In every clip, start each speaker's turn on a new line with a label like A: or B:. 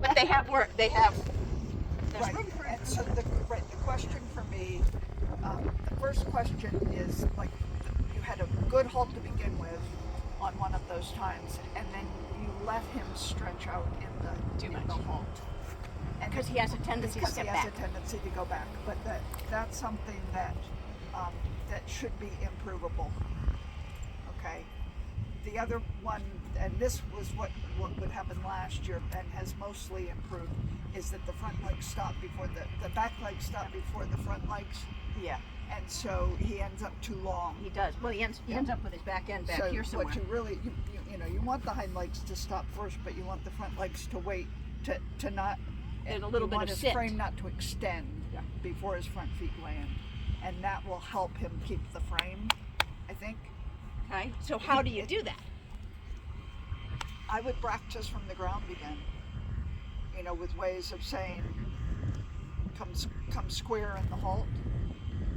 A: But they have work. They have. There's
B: Right,
A: room for
B: and so the question for me, the first question is like, you had a good halt to begin with on one of those times, and then you let him stretch out in
A: Too
B: the
A: much.
B: halt. And
A: Because he has a tendency to
B: because
A: step
B: he has
A: back.
B: a tendency to go back, but that's something that that should be improvable. Okay. The other one, and this was what would happen last year and has mostly improved, is that the front legs stop before the back legs stop before the front legs,
A: Yeah,
B: and so he ends up too long.
A: he does. Well, he ends up with his back end back
B: So
A: here somewhere.
B: what you really you want the hind legs to stop first, but you want the front legs to wait to not.
A: And a little
B: you
A: bit
B: want
A: of
B: his
A: sit.
B: frame not to extend before his front feet land, and that will help him keep the frame, I think.
A: Okay. So how do you do that?
B: I would practice from the ground again, with ways of saying, come square in the halt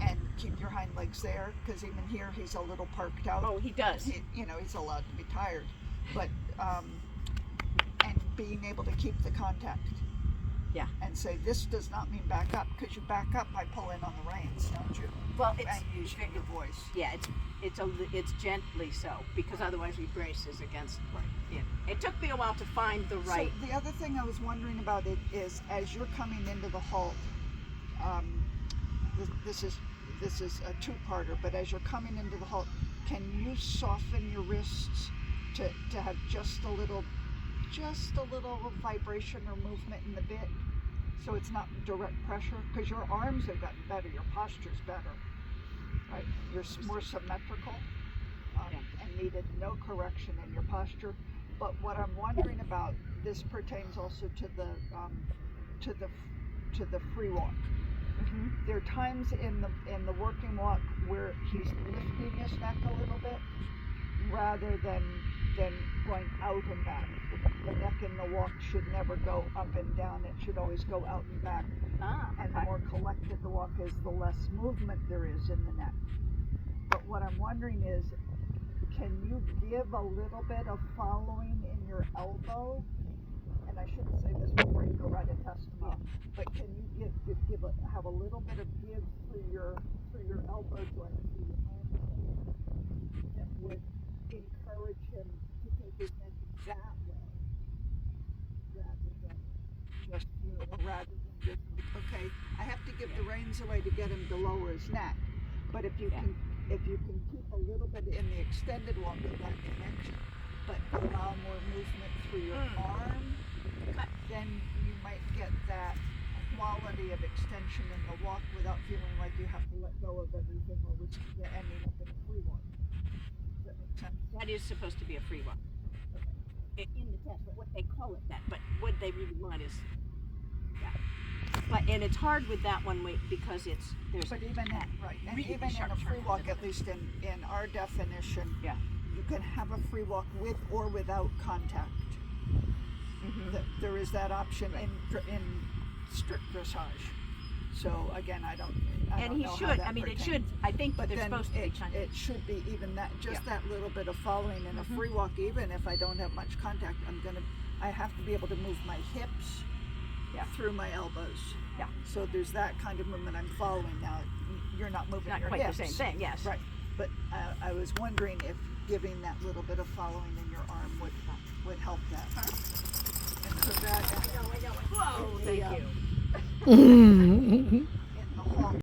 B: and keep your hind legs there, because even here he's a little parked out.
A: Oh, he does.
B: He's allowed to be tired, but and being able to keep the contact.
A: Yeah.
B: And say, this does not mean back up, because you back up by pulling on the reins, don't you?
A: Well, it's
B: and using your voice.
A: yeah, it's gently so, because otherwise he braces against.
B: Right.
A: Yeah. It took me a while to find the right.
B: So the other thing I was wondering about it is, as you're coming into the halt, this is a two-parter, but as you're coming into the halt, can you soften your wrists to have just a little vibration or movement in the bit, so it's not direct pressure? Because your arms have gotten better, your posture's better, right? You're more symmetrical, and needed no correction in your posture. But what I'm wondering about, this pertains also to the free walk.
A: Mm-hmm.
B: There are times in the working walk where he's lifting his neck a little bit rather than going out and back. The neck in the walk should never go up and down. It should always go out and back. And the more collected the walk is, the less movement there is in the neck. But what I'm wondering is, can you give a little bit of following in your elbow? And I shouldn't say this before you go write a testimony, but can you have a little bit of give through your elbow joint, through your arm, that would encourage him to take his neck that way, rather than just, okay, I have to give the reins away to get him to lower his neck. But if you can keep a little bit in the extended walk of that connection, but allow more movement through your arm, then you might get that quality of extension in the walk without feeling like you have to let go of everything or risk ending up in a free walk. Does that make sense?
A: That is supposed to be a free walk. In the test, but what they call it that, but what they really want is, and it's hard with that one because there's.
B: But even and
A: really
B: even in
A: sharp
B: a free
A: turn,
B: walk,
A: isn't
B: at least in our definition,
A: Yeah.
B: you can have a free walk with or without contact.
A: Mm-hmm.
B: There is that option in strict dressage. So again, I don't
A: And he
B: know
A: should.
B: how that
A: I mean,
B: pertains.
A: it should. I think,
B: But
A: they're
B: then
A: supposed to be
B: it
A: contact.
B: should be even that, just that little bit of following in a free walk. Even if I don't have much contact, I have to be able to move my hips through my elbows.
A: Yeah.
B: So there's that kind of movement I'm following now. You're not moving
A: Not
B: your
A: quite
B: hips.
A: the same thing. Yes.
B: Right. But I was wondering if giving that little bit of following in your arm would help that. And so that.
A: Whoa! Thank you.